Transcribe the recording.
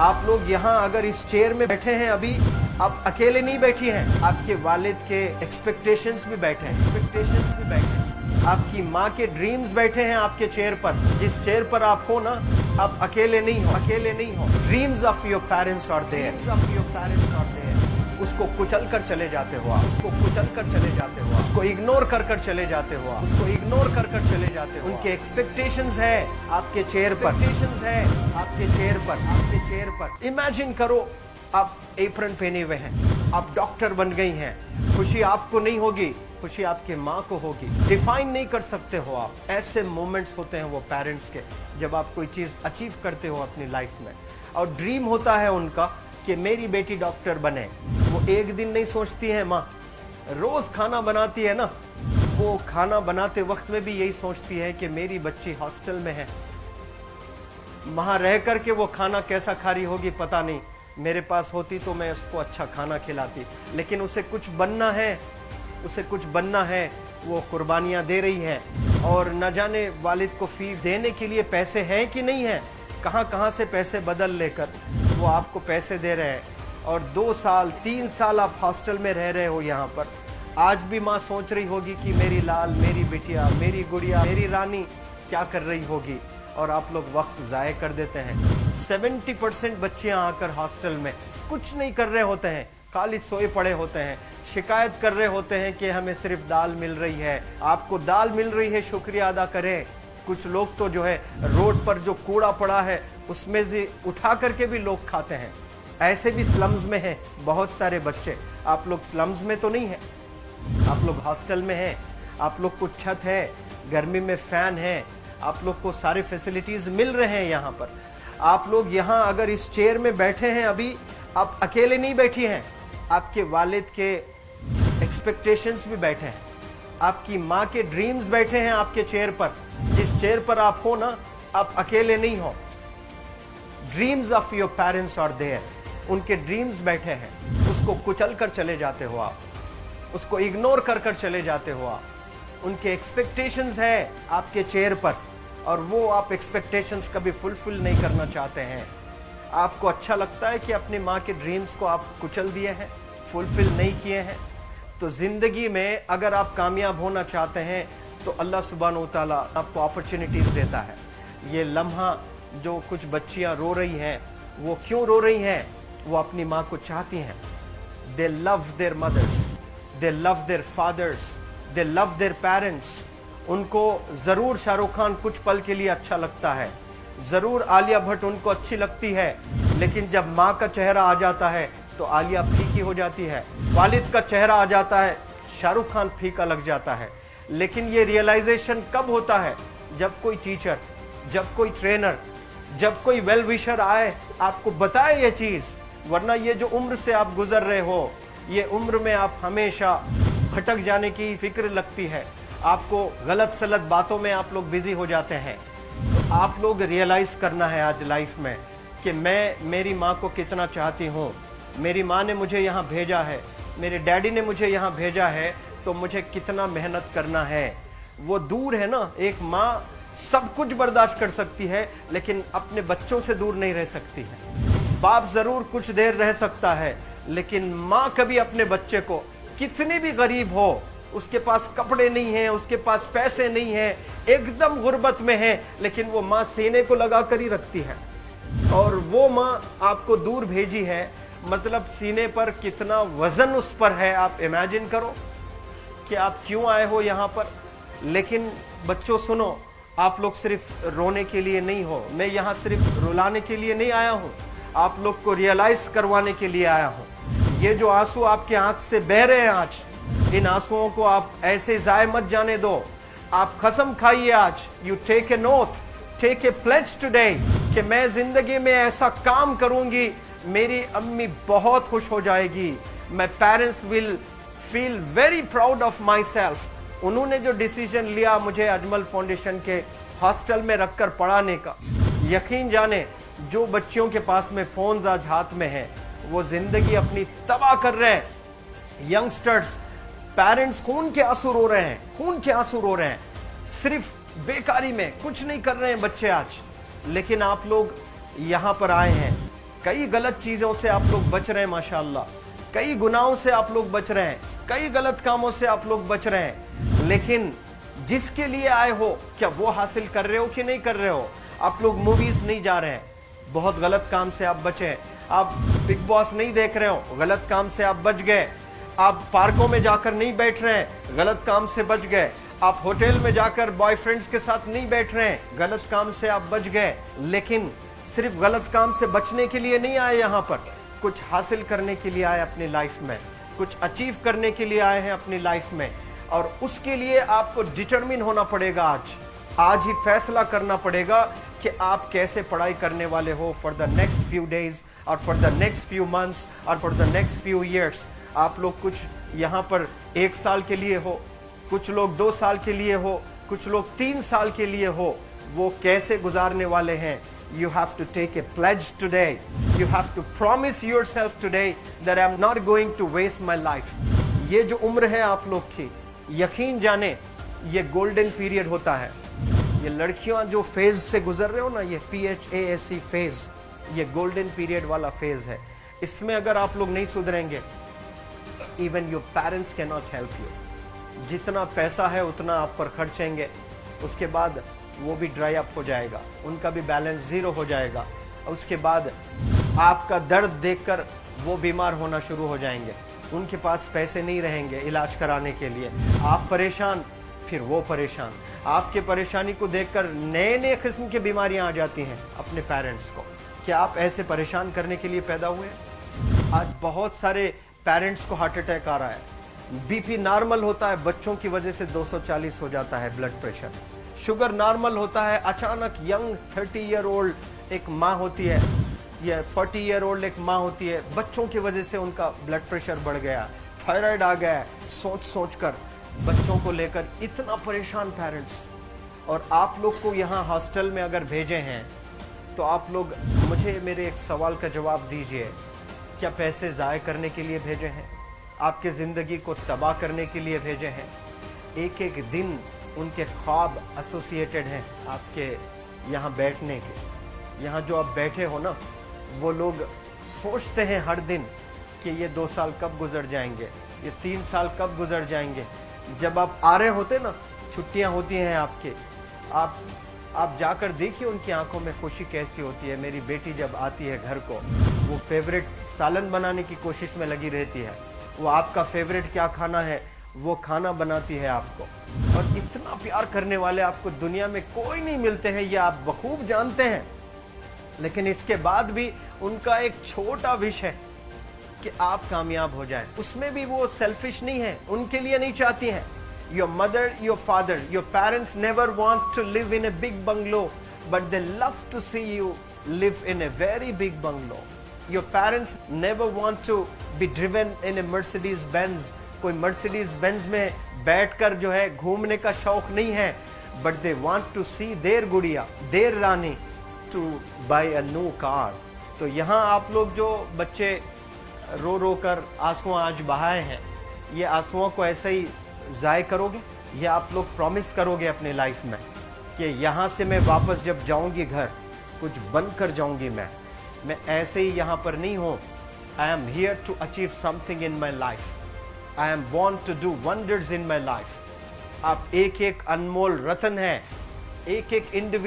आप लोग यहाँ अगर इस चेयर में बैठे हैं अभी, आप अकेले नहीं बैठी हैं, आपके वालिद के एक्सपेक्टेशंस भी बैठे हैं, आपकी माँ के ड्रीम्स बैठे हैं आपके चेयर पर। जिस चेयर पर आप हो ना, आप अकेले नहीं हो। Dreams of your parents are there, उसको कुचल कर चले जाते हो, उसको इग्नोर कर चले जाते हो, उनके एक्सपेक्टेशंस है आपके चेयर पर। इमेजिन करो, आप एप्रन पहने हुए हैं, आप डॉक्टर बन गई हैं, खुशी आपको नहीं होगी, खुशी आपके माँ को होगी। डिफाइन नहीं कर सकते हो आप। ऐसे मोमेंट्स होते हैं वो पेरेंट्स के, जब आप कोई चीज़ अचीव करते हो अपनी लाइफ में, और ड्रीम होता है उनका कि मेरी बेटी डॉक्टर बने। वो एक दिन नहीं सोचती है माँ, रोज खाना बनाती है ना, वो खाना बनाते वक्त में भी यही सोचती है कि मेरी बच्ची हॉस्टल में है, वहां रह करके वो खाना कैसा खा रही होगी पता नहीं, मेरे पास होती तो मैं उसको अच्छा खाना खिलाती। लेकिन उसे कुछ बनना है, वो कुर्बानियां दे रही है, और न जाने वालिद को फी देने के लिए पैसे हैं कि नहीं है, कहाँ से पैसे बदल लेकर वो आपको पैसे दे रहे हैं। और 2 साल 3 साल आप हॉस्टल में रह रहे हो यहाँ पर। आज भी माँ सोच रही होगी कि मेरी लाल, मेरी बिटिया, मेरी गुड़िया, मेरी रानी क्या कर रही होगी, और आप लोग वक्त ज़ाय कर देते हैं। 70% बच्चियाँ आकर हॉस्टल में कुछ नहीं कर रहे होते हैं, खाली सोए पड़े होते हैं, शिकायत कर रहे होते हैं कि हमें सिर्फ दाल मिल रही है। आपको दाल मिल रही है, शुक्रिया अदा करें। कुछ लोग तो जो है रोड पर जो कूड़ा पड़ा है उसमें से उठा करके भी लोग खाते हैं। ऐसे भी स्लम्स में हैं बहुत सारे बच्चे। आप लोग स्लम्स में तो नहीं हैं, आप लोग हॉस्टल में हैं, आप लोग को छत है, गर्मी में फैन है, आप लोग को सारे फैसिलिटीज मिल रहे हैं यहाँ पर। आप लोग यहाँ अगर इस चेयर में बैठे हैं अभी, आप अकेले नहीं बैठी हैं, आपके वालिद के एक्सपेक्टेशंस भी बैठे हैं, आपकी माँ के ड्रीम्स बैठे हैं आपके चेयर पर। जिस चेयर पर आप हो ना, आप अकेले नहीं हो। Dreams of your parents are there, उनके ड्रीम्स बैठे हैं, उसको कुचल कर चले जाते हो आप, उसको इग्नोर कर चले जाते हो आप। उनके एक्सपेक्टेशंस है आपके चेयर पर, और वो आप एक्सपेक्टेशंस कभी फुलफिल नहीं करना चाहते हैं। आपको अच्छा लगता है कि अपनी माँ के ड्रीम्स को आप कुचल दिए हैं, फुलफिल नहीं किए हैं। तो ज़िंदगी में अगर आप कामयाब होना चाहते हैं तो अल्लाह सुब्हानहू तआला आपको अपॉर्चुनिटीज़ देता है। ये लम्हा जो कुछ बच्चियाँ रो रही हैं, वो क्यों रो रही हैं? वो अपनी माँ को चाहती हैं। They love their mothers, they love their fathers, they love their parents. उनको ज़रूर शाहरुख खान कुछ पल के लिए अच्छा लगता है, ज़रूर आलिया भट्ट उनको अच्छी लगती है, लेकिन जब माँ का चेहरा आ जाता है तो आलिया फीकी हो जाती है। वालिद का चेहरा आ जाता है, शाहरुख खान फीका लग जाता है। लेकिन ये रियलाइजेशन कब होता है? जब कोई टीचर, जब कोई ट्रेनर, जब कोई वेल विशर आए, आपको बताए ये चीज़। वरना ये जो उम्र से आप गुजर रहे हो, ये उम्र में आप हमेशा भटक जाने की फिक्र लगती है, आपको गलत सलत बातों में आप लोग बिजी हो जाते हैं। तो आप लोग रियलाइज़ करना है आज लाइफ में कि मैं मेरी माँ को कितना चाहती हूँ। मेरी माँ ने मुझे यहाँ भेजा है, मेरे डैडी ने मुझे यहाँ भेजा है, तो मुझे कितना मेहनत करना है। वो दूर है ना, एक माँ सब कुछ बर्दाश्त कर सकती है, लेकिन अपने बच्चों से दूर नहीं रह सकती है। बाप ज़रूर कुछ देर रह सकता है, लेकिन माँ कभी अपने बच्चे को, कितनी भी गरीब हो, उसके पास कपड़े नहीं हैं, उसके पास पैसे नहीं हैं, एकदम गुर्बत में है, लेकिन वो माँ सीने को लगा कर ही रखती है। और वो माँ आपको दूर भेजी है, मतलब सीने पर कितना वजन उस पर है। आप इमेजिन करो कि आप क्यों आए हो यहाँ पर। लेकिन बच्चों सुनो, आप लोग सिर्फ रोने के लिए नहीं हो, मैं यहाँ सिर्फ रुलाने के लिए नहीं आया हूँ, आप लोग को रियलाइज करवाने के लिए आया हूँ। ये जो आंसू आपके आंख से बह रहे हैं आज, इन आंसुओं को आप ऐसे जाए मत जाने दो। आप कसम खाइए आज, you take a note, take a pledge today, कि मैं जिंदगी में ऐसा काम करूंगी, मेरी अम्मी बहुत खुश हो जाएगी। My parents will feel very proud of my self. उन्होंने जो डिसीजन लिया मुझे अजमल फाउंडेशन के हॉस्टल में रखकर पढ़ाने का, यकीन जाने जो बच्चियों के पास में फ़ोन्स आज हाथ में हैं, वो ज़िंदगी अपनी तबाह कर रहे हैं। यंगस्टर्स, पेरेंट्स खून के आंसू रो रहे हैं, खून के आंसू रो रहे हैं, सिर्फ बेकारी में कुछ नहीं कर रहे हैं बच्चे आज। लेकिन आप लोग यहाँ पर आए हैं, कई गलत चीज़ों से आप लोग बच रहे हैं माशाल्लाह, कई गुनाहों से आप लोग बच रहे हैं, कई गलत कामों से आप लोग बच रहे हैं, लेकिन जिसके लिए आए हो क्या वो हासिल कर रहे हो कि नहीं कर रहे हो? आप लोग मूवीज नहीं जा रहे हैं, बहुत गलत काम से आप बचे हैं। आप बिग बॉस नहीं देख रहे हो, गलत काम से आप बच गए। आप पार्कों में जाकर नहीं बैठ रहे हैं, गलत काम से बच गए। आप होटल में जाकर बॉयफ्रेंड्स के साथ नहीं बैठ रहे हैं, गलत काम से आप बच गए। लेकिन सिर्फ गलत काम से बचने के लिए नहीं आए, यहाँ पर कुछ हासिल करने के लिए आए अपनी लाइफ में, कुछ अचीव करने के लिए आए हैं अपनी लाइफ में। और उसके लिए आपको डिटरमिन होना पड़ेगा। आज ही फैसला करना पड़ेगा कि आप कैसे पढ़ाई करने वाले हो for the next few days और for the next few months और for the next few years. आप लोग कुछ यहाँ पर 1 साल के लिए हो, कुछ लोग 2 साल के लिए हो, कुछ लोग 3 साल के लिए हो। वो कैसे गुजारने वाले हैं? You have to take a pledge today. You have to promise yourself today that I'm not going to waste my life. ये जो उम्र है आप लोग की, यकीन जाने ये गोल्डन पीरियड होता है। ये लड़कियां जो फेज से गुजर रहे हो ना, ये PHASE फेज, ये गोल्डन पीरियड वाला फेज है। इसमें अगर आप लोग नहीं सुधरेंगे, even your parents can not help you. जितना पैसा है उतना आप पर खर्चेंगे, उसके बाद वो भी ड्राई अप हो जाएगा, उनका भी बैलेंस जीरो हो जाएगा। उसके बाद आपका दर्द देखकर वो बीमार होना शुरू हो जाएंगे, उनके पास पैसे नहीं रहेंगे इलाज कराने के लिए। आप परेशान, फिर वो परेशान। आपके परेशानी को देखकर नए नए किस्म की बीमारियां आ जाती हैं अपने पेरेंट्स को। क्या आप ऐसे परेशान करने के लिए पैदा हुए? आज बहुत सारे पेरेंट्स को हार्ट अटैक आ रहा है। BP नॉर्मल होता है, बच्चों की वजह से 240 हो जाता है ब्लड प्रेशर। शुगर नॉर्मल होता है, अचानक यंग 30 ईयर ओल्ड एक माँ होती है या 40 ईयर ओल्ड एक माँ होती है, बच्चों की वजह से उनका ब्लड प्रेशर बढ़ गया, थायराइड आ गया। सोच सोच कर बच्चों को लेकर इतना परेशान पेरेंट्स। और आप लोग को यहाँ हॉस्टल में अगर भेजे हैं तो आप लोग मुझे मेरे एक सवाल का जवाब दीजिए, क्या पैसे ज़ाय करने के लिए भेजे हैं? आपके ज़िंदगी को तबाह करने के लिए भेजे हैं? एक एक दिन उनके ख्वाब एसोसिएटेड हैं आपके यहाँ बैठने के। यहाँ जो आप बैठे हो ना, वो लोग सोचते हैं हर दिन कि ये 2 साल कब गुजर जाएंगे, ये 3 साल कब गुजर जाएंगे। जब आप आ रहे होते ना, छुट्टियाँ होती हैं आपके, आप जाकर देखिए उनकी आंखों में खुशी कैसी होती है। मेरी बेटी जब आती है घर को, वो फेवरेट सालन बनाने की कोशिश में लगी रहती है। वो आपका फेवरेट क्या खाना है वो खाना बनाती है आपको। और इतना प्यार करने वाले आपको दुनिया में कोई नहीं मिलते हैं, ये आप बखूब जानते हैं। लेकिन इसके बाद भी उनका एक छोटा विश है कि आप कामयाब हो जाएं। उसमें भी वो सेल्फिश नहीं है, उनके लिए नहीं चाहती हैं। Your mother, your father, your parents never want to live in a big bungalow, but they love to see you live in a very big bungalow. Your parents never want to be driven in a Mercedes Benz. कोई Mercedes Benz में बैठकर जो है घूमने का शौक नहीं है, but they want to see their गुड़िया, their Rani to buy a new car. तो यहाँ आप लोग जो बच्चे रो रो कर आंसू आज बहाए हैं, ये आंसुओं को ऐसे ही ज़ाय करोगे? ये आप लोग प्रॉमिस करोगे अपने लाइफ में कि यहाँ से मैं वापस जब जाऊँगी घर, कुछ बन कर जाऊँगी। मैं ऐसे ही यहाँ पर नहीं हूँ। I am here to achieve something in my life. I am born to do wonders in my life. आप एक एक अनमोल रत्न हैं, एक एक इंडिविजुअल